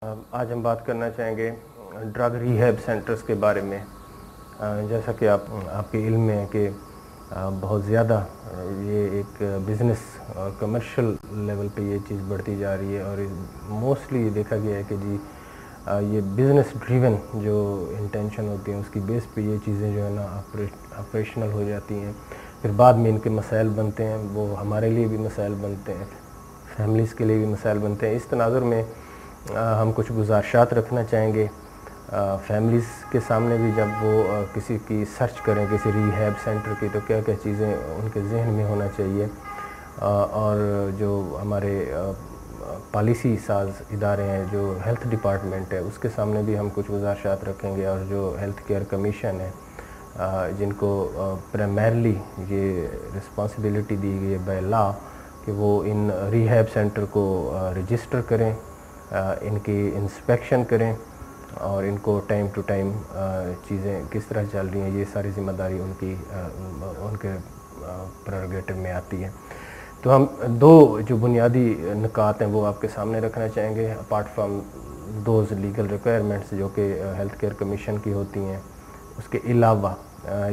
आज हम बात करना चाहेंगे ड्रग रिहैब सेंटर्स के बारे में। जैसा कि आपके इल्म में है कि बहुत ज़्यादा ये एक बिज़नेस और कमर्शियल लेवल पे ये चीज़ बढ़ती जा रही है और मोस्टली ये देखा गया है कि जी ये बिज़नेस ड्रिवन जो इंटेंशन होती है उसकी बेस पे ये चीज़ें जो है ना ऑपरेशनल हो जाती हैं। फिर बाद में इनके मसाइल बनते हैं, वो हमारे लिए भी मसाइल बनते हैं, फैमिलीज़ के लिए भी मसाइल बनते हैं। इस तनाज़ुर में हम कुछ गुज़ारिशात रखना चाहेंगे फैमिलीज़ के सामने भी। जब वो किसी की सर्च करें किसी रिहैब सेंटर की, तो क्या क्या चीज़ें उनके जहन में होना चाहिए। और जो हमारे पॉलिसी साज इदारे हैं, जो हेल्थ डिपार्टमेंट है, उसके सामने भी हम कुछ गुज़ारिशात रखेंगे। और जो हेल्थ केयर कमीशन है, जिनको प्राइमरली ये रिस्पॉन्सिबिलिटी दी गई है बाय लॉ कि वो इन रिहैब सेंटर को रजिस्टर करें, इनकी इंस्पेक्शन करें और इनको टाइम टू टाइम चीज़ें किस तरह चल रही हैं, ये सारी ज़िम्मेदारी उनके प्रेरोगेटिव में आती है। तो हम दो जो बुनियादी नुकात हैं वो आपके सामने रखना चाहेंगे, apart from those legal requirements जो कि हेल्थ केयर कमीशन की होती हैं। उसके अलावा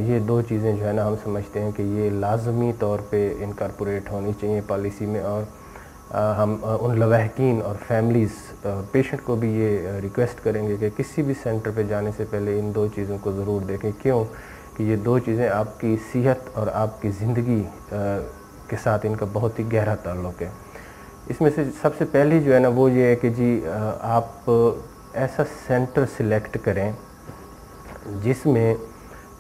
ये दो चीज़ें जो है ना, हम समझते हैं कि ये लाजमी तौर पे इनकॉर्पोरेट होनी चाहिए पॉलिसी में। और हम उन लवाहकीन और फैमिलीज़ पेशेंट को भी ये रिक्वेस्ट करेंगे कि किसी भी सेंटर पे जाने से पहले इन दो चीज़ों को ज़रूर देखें। क्यों कि ये दो चीज़ें आपकी सेहत और आपकी ज़िंदगी के साथ इनका बहुत ही गहरा ताल्लुक़ है। इसमें से सबसे पहली जो है ना वो ये है कि जी आप ऐसा सेंटर सिलेक्ट करें जिसमें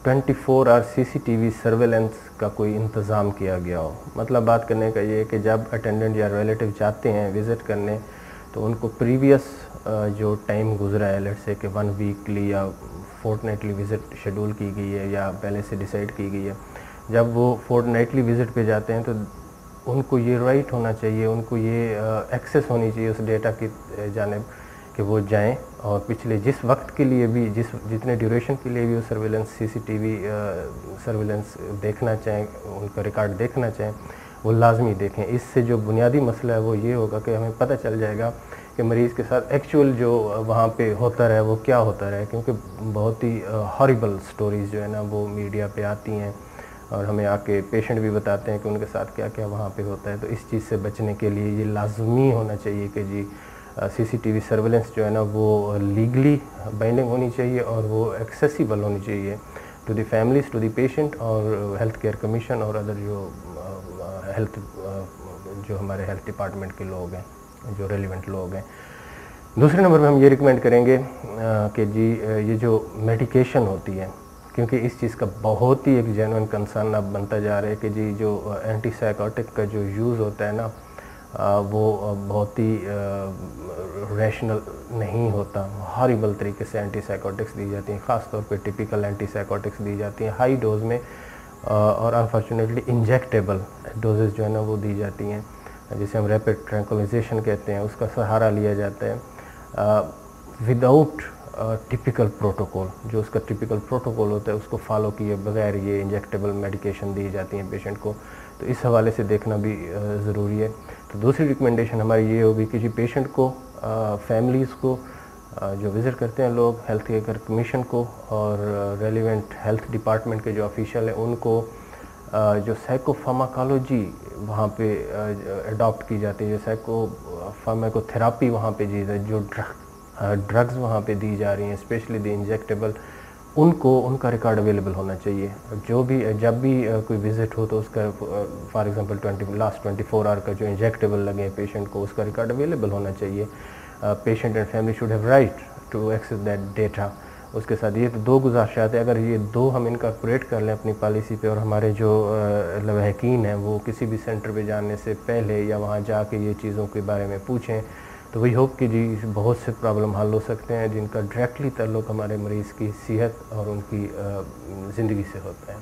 24 आवर CCTV सर्वेलेंस का कोई इंतज़ाम किया गया हो। मतलब बात करने का ये है कि जब अटेंडेंट या रिलेटिव जाते हैं विज़िट करने, तो उनको प्रीवियस जो टाइम गुजरा है, लेट्स से कि 1 वीकली या फोर्टनाइटली विज़िट शेड्यूल की गई है या पहले से डिसाइड की गई है, जब वो फोर्टनाइटली विज़िट पे जाते हैं तो उनको ये राइट होना चाहिए, उनको ये एक्सेस होनी चाहिए उस डेटा की जानिब कि वो जाएं और पिछले जिस वक्त के लिए भी, जितने ड्यूरेशन के लिए भी वो सर्वेलेंस CCTV सर्वेलेंस देखना चाहें, उनका रिकॉर्ड देखना चाहें, वो लाजमी देखें। इससे जो बुनियादी मसला है वो ये होगा कि हमें पता चल जाएगा कि मरीज़ के साथ एक्चुअल जो वहाँ पे होता रहे वो क्या होता रहे। क्योंकि बहुत ही हॉरिबल स्टोरीज़ जो है ना वो मीडिया पे आती हैं और हमें आके पेशेंट भी बताते हैं कि उनके साथ क्या क्या वहाँ पे होता है। तो इस चीज़ से बचने के लिए ये लाजमी होना चाहिए कि जी CCTV सर्वेलेंस जो है ना वो लीगली बाइंडिंग होनी चाहिए और वो एक्सेसिबल होनी चाहिए to the families, to the patient और हेल्थ केयर कमीशन और अदर जो हमारे हेल्थ डिपार्टमेंट के लोग हैं, जो रेलिवेंट लोग हैं। दूसरे नंबर पे हम ये रिकमेंड करेंगे कि जी ये जो मेडिकेशन होती है, क्योंकि इस चीज़ का बहुत ही एक जेन्युइन कंसर्न अब बनता जा रहा है कि जी जो एंटीसाइकोटिक का जो यूज़ होता है ना वो बहुत ही रैशनल नहीं होता। हॉरिबल तरीके से एंटीसाइकोटिक्स दी जाती हैं, ख़ास तौर पे टिपिकल एंटीसाइकोटिक्स दी जाती हैं हाई डोज में और अनफॉर्चुनेटली इंजेक्टेबल डोजेस जो है ना वो दी जाती हैं, जिसे हम रैपिड ट्रैंक्विलाइजेशन कहते हैं। उसका सहारा लिया जाता है विदाउट टिपिकल प्रोटोकॉल। जो उसका टिपिकल प्रोटोकॉल होता है उसको फॉलो किए बगैर ये इंजेक्टेबल मेडिकेशन दी जाती हैं पेशेंट को। तो इस हवाले से देखना भी ज़रूरी है। तो दूसरी रिकमेंडेशन हमारी ये होगी कि जी पेशेंट को, फैमिलीज़ को जो विज़िट करते हैं लोग, हेल्थ केयर कमीशन को और रेलिवेंट हेल्थ डिपार्टमेंट के जो ऑफिशियल हैं उनको जो साइकोफार्माकोलॉजी वहाँ पे अडॉप्ट की जाती है, जो साइकोफार्माकोथेरापी वहाँ पे दी जाती है, जो ड्रग्स वहाँ पे दी जा रही हैं, स्पेशली द इंजेक्टेबल, उनका रिकॉर्ड अवेलेबल होना चाहिए। जो भी जब भी कोई विज़िट हो तो उसका फॉर एग्जांपल लास्ट 24 आवर का जो इंजेक्टेबल लगे पेशेंट को, उसका रिकॉर्ड अवेलेबल होना चाहिए। Patient and family should have right to access that data. उसके साथ ये तो दो गुज़ारिशात है, अगर ये दो हम इनकॉर्पोरेट कर लें अपनी पॉलिसी पे और हमारे जो लवाहकीन हैं वो किसी भी सेंटर पे जाने से पहले या वहाँ जाके ये चीज़ों के बारे में पूछें, तो वी होप कि जी बहुत से प्रॉब्लम हल हो सकते हैं जिनका डायरेक्टली ताल्लुक़ हमारे मरीज़ की सेहत और उनकी ज़िंदगी से होता है।